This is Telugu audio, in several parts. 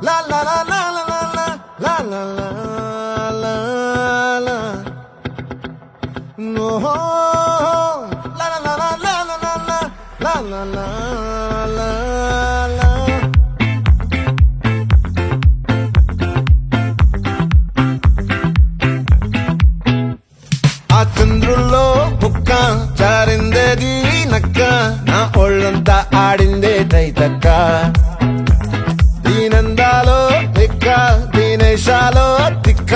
La la la la la la la la la la la. No. La la la la la la la la la la la la. ఆ చంద్రుల్లో బుక్క చారిందేది నక్క నా ఒళ్ళంతా ఆడిందే తైతక్క దీనందాలో తిక్క దీనేశాలో తిక్క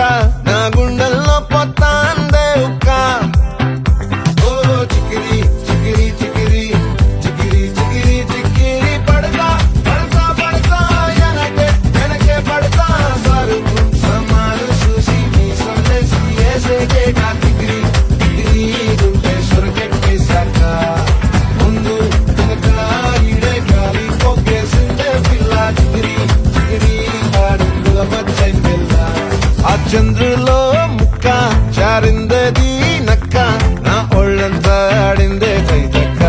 నా గుండెల్లో పొత్తాందే ఉక్క ఓ చికిరి చికిరి చికిరి చికిరి చికిరి చికిరి పడతా పడతా పడతా ఎనకే ఎనకే పడతా సరుకు సమాలు చూసి మీ సొల్లేసి ఏసేకే నా చికిరి చికిరి గుండె సొరకెట్టేశాక ముందు వెనక ఈడే గాలి పొగ్గేసిందే పిల్ల చికిరి చికిరి ఆడుగుల మచ్చైన పిల్ల ఆ చంద్రులో ముక్క చారిందది నక్క నా ఒళ్ళంతా ఆడిందే తైతక్క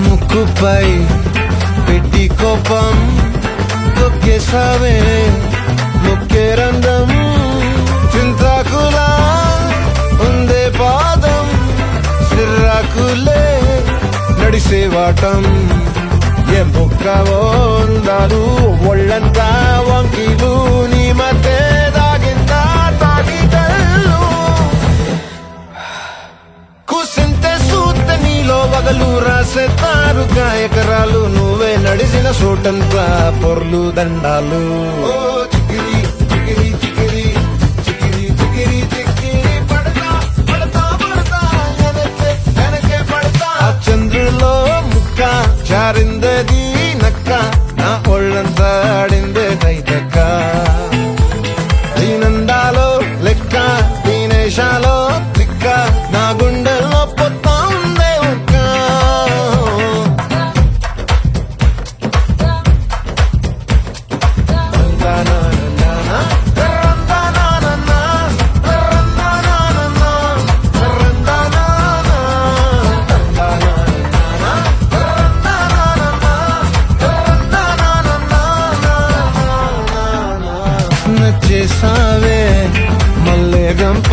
ముక్కుపై పెట్టి కోపం తొక్కేసావే ముక్కే రంధ్రం చింతాకులా ఉందే పాదం సిర్రాకులే నడిసేవాటం ఏ ముక్కవో ఉందాలు ఒళ్ళంతా వంకీలు నీ మధ్య దాగిందా తాగిదల్లు కూసింతే సూత నీలో వగలు రాసేతారు గాయకరాలు నువ్వే నడిసిన చోటంతా పొర్లు దండాలు ఓ చికిరి చికిరి చికిరి చికిరి చికిరి చికిరి పడతా పడతా పడతా ఎనకే ఎనకే పడతా ఆ చంద్రులో ముక్క చారిందది నక్క నా ఒళ్ళంతా ఆడిందే తైతక్క దీనందాలో లెక్క దీనేశాలో తిక్క నా గుండెల్లో పొత్తా ఉందే ఉక్క నచ్చేసావే మల్లె గంప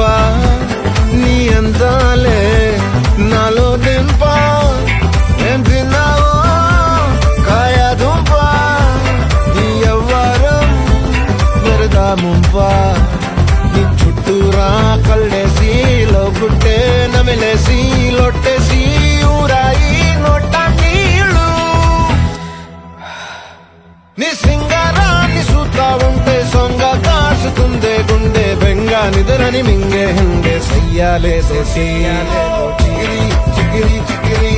నీ అందాలే నాలో దింప ఏం తిన్నావో కాయ దుంప నీ ఎవ్వరం మెరదా ముంప నీ చుట్టూరా కళ్ళేసి లోగుట్టే నమిలేసి లొట్టేసి ఊరాయి నోట నీళ్ళు నీ సింగారాన్ని చూస్తా ఉంటే సొంగ కాసుకుందే గుండె బెంగ నిద్రని మింగే హంగే సయ్యాలే చికిరి చికిరి చికిరి